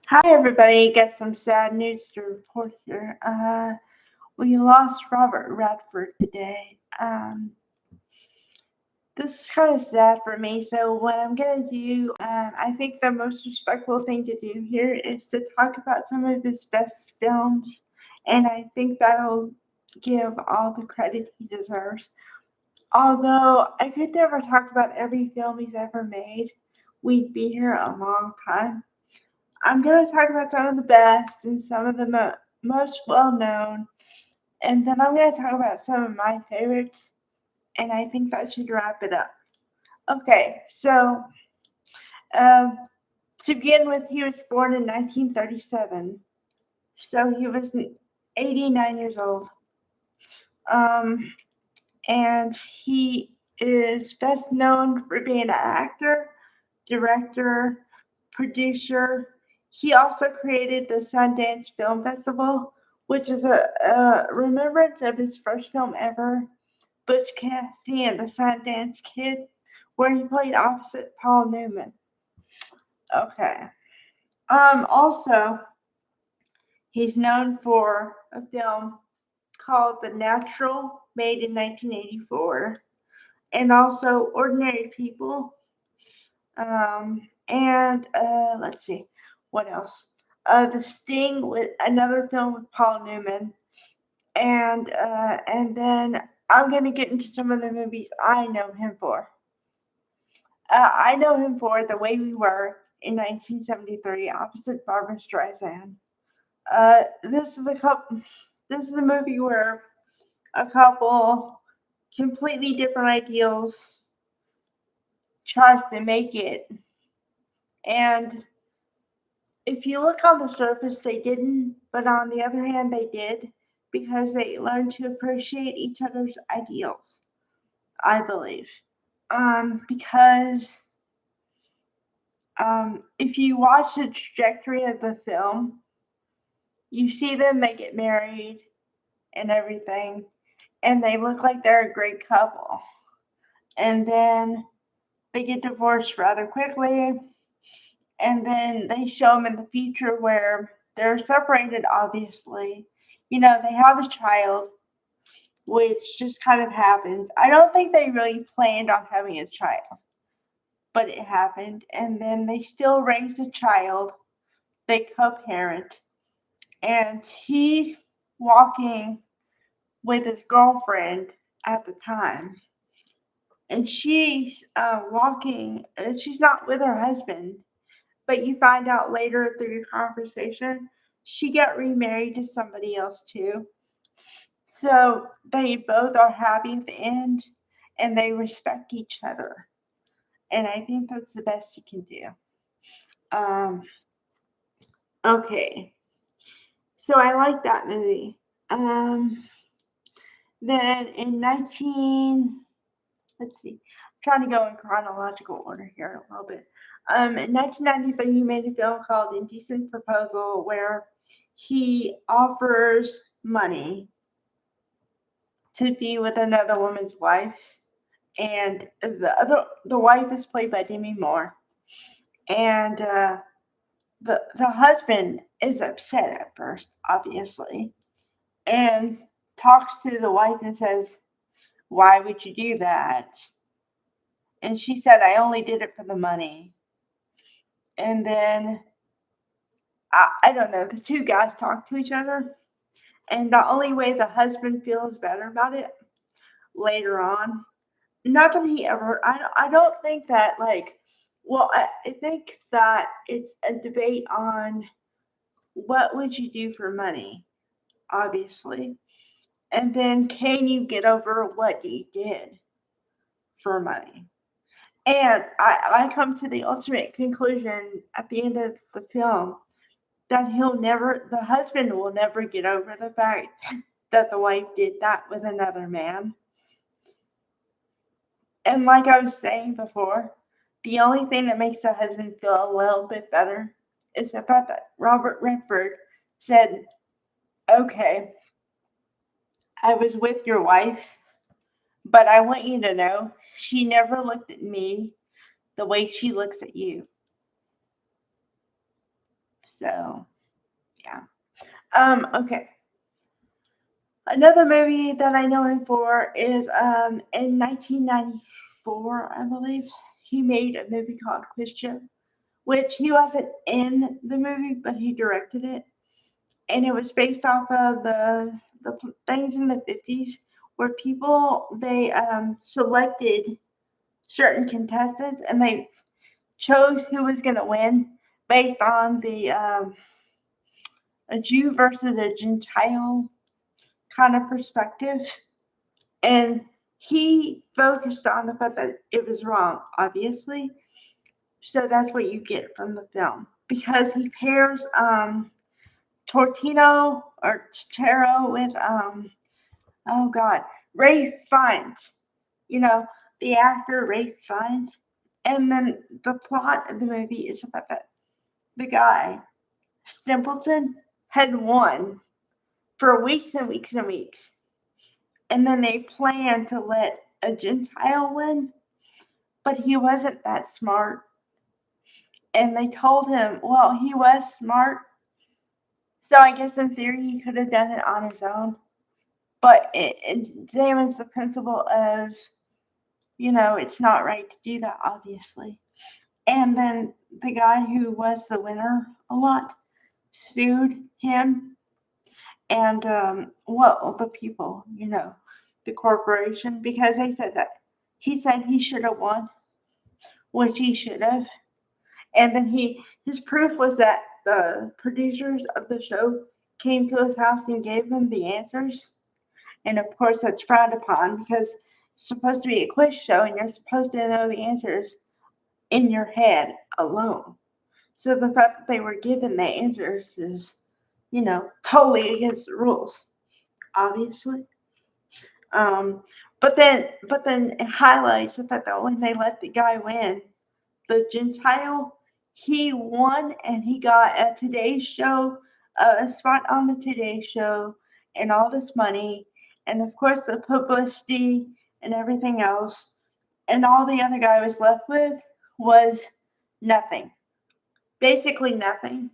Hi, everybody. Got some sad news to report here. We lost Robert Redford today. This is kind of sad for me. So, what I'm going to do, I think the most respectful thing to do here is to talk about some of his best films. And I think that'll give all the credit he deserves. Although I could never talk about every film he's ever made, we'd be here a long time. I'm going to talk about some of the best and some of the most well known, and then I'm going to talk about some of my favorites, and I think that should wrap it up. Okay, so um, to begin with, he was born in 1937, so he was 89 years old, um, and he is best known for being an actor, director, producer. He also created the Sundance Film Festival, which is a remembrance of his first film ever, Butch Cassidy and the Sundance Kid, where he played opposite Paul Newman. Okay. Also, he's known for a film called The Natural, made in 1984, and also Ordinary People. And let's see, what else? The Sting, with another film with Paul Newman, and then I'm gonna get into some of the movies I know him for. I know him for The Way We Were in 1973, opposite Barbra Streisand. This is a couple. This is a movie where a couple, completely different ideals, tries to make it, and if you look on the surface, they didn't, but on the other hand, they did because they learned to appreciate each other's ideals, I believe. Because if you watch the trajectory of the film, you see them, they get married and everything, and they look like they're a great couple. And then they get divorced rather quickly, and then they show them in the future where they're separated, obviously. You know, they have a child, which just kind of happens. I don't think they really planned on having a child, but it happened. And then they still raised a child, they co parent, and he's walking with his girlfriend at the time. And she's walking, she's not with her husband, but you find out later through your conversation, she got remarried to somebody else too. So they both are happy at the end and they respect each other. And I think that's the best you can do. Um, okay. So I like that movie. Um, then in 19, let's see, I'm trying to go in chronological order here a little bit. In 1993, he made a film called Indecent Proposal where he offers money to be with another woman's wife, and the wife is played by Demi Moore, and the husband is upset at first, obviously, and talks to the wife and says, "Why would you do that?" And she said, "I only did it for the money." And then I don't know, the two guys talk to each other, and the only way the husband feels better about it later on, not that he ever, I don't think that, like, well, I think that it's a debate on what would you do for money, obviously. And then can you get over what you did for money? And I come to the ultimate conclusion at the end of the film that the husband will never get over the fact that the wife did that with another man. And like I was saying before, the only thing that makes the husband feel a little bit better is the fact that Robert Redford said, "Okay, I was with your wife, but I want you to know she never looked at me the way she looks at you." So yeah. Okay. Another movie that I know him for is in 1994, I believe, he made a movie called Quiz Show, which he wasn't in the movie, but he directed it, and it was based off of the things in the 50s where people they selected certain contestants and they chose who was going to win based on the a Jew versus a Gentile kind of perspective. And he focused on the fact that it was wrong, obviously. So that's what you get from the film. Because he pairs Tortino or Taro with oh god, Ray Fiennes. You know, the actor Ray Fiennes. And then the plot of the movie is about that the guy, Stempleton, had won for weeks and weeks and weeks. And then they planned to let a Gentile win, but he wasn't that smart. And they told him, well, he was smart. So I guess in theory he could have done it on his own. But it examines the principle of, it's not right to do that, obviously. And then the guy who was the winner a lot sued him and, the people, the corporation, because they said that he said he should have won, which he should have. And then his proof was that the producers of the show came to his house and gave him the answers. And of course, that's frowned upon because it's supposed to be a quiz show and you're supposed to know the answers in your head alone. So the fact that they were given the answers is, totally against the rules, obviously. But then it highlights the fact that when they let the guy win, the Gentile, he won and he got a Today Show, a spot on the Today Show, and all this money, and of course the publicity and everything else. And all the other guy was left with was nothing, basically nothing.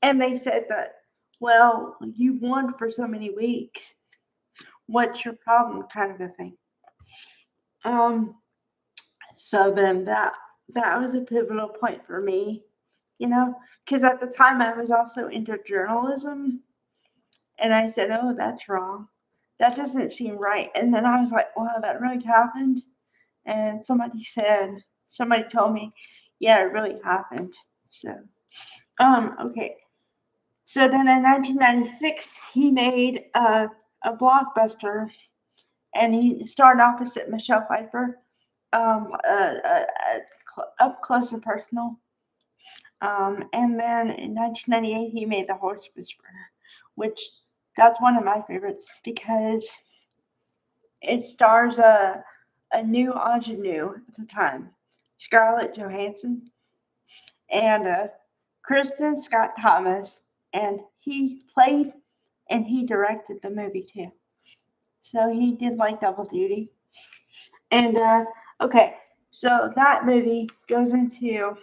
And they said that, well, you won for so many weeks. What's your problem? Kind of a thing. So then that was a pivotal point for me, because at the time I was also into journalism, and I said, oh, that's wrong. That doesn't seem right. And then I was like, wow, that really happened. And somebody told me, yeah, it really happened. So, okay. So then in 1996, he made a blockbuster, and he starred opposite Michelle Pfeiffer, Up Close and Personal. And then in 1998, he made The Horse Whisperer, which that's one of my favorites because it stars a new ingenue at the time, Scarlett Johansson, and Kristen Scott Thomas, and he played and he directed the movie too. So he did like double duty. And okay, so that movie goes into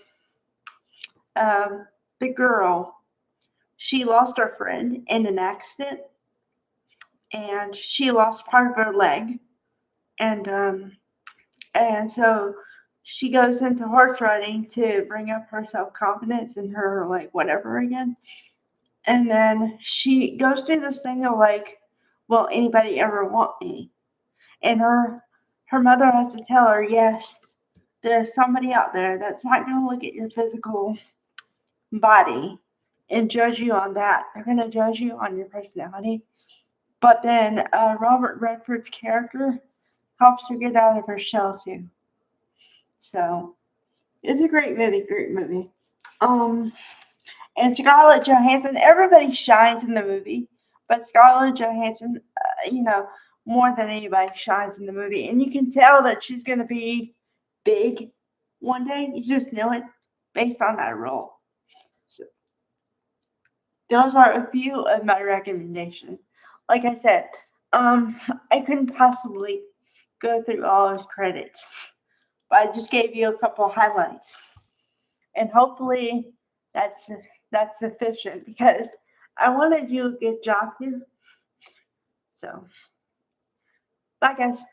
the girl. She lost her friend in an accident, and she lost part of her leg, and so she goes into horse riding to bring up her self-confidence and her like whatever again. And then she goes through this thing of like, will anybody ever want me? And her mother has to tell her, yes, there's somebody out there that's not going to look at your physical body and judge you on that. They're going to judge you on your personality. But then Robert Redford's character helps her get out of her shell too. So it's a great movie. And Scarlett Johansson, everybody shines in the movie, but Scarlett Johansson, more than anybody shines in the movie. And you can tell that she's going to be big one day. You just know it based on that role. So those are a few of my recommendations. Like I said, I couldn't possibly go through all his credits, but I just gave you a couple highlights. And hopefully that's that's sufficient because I want to do a good job here. So, bye guys.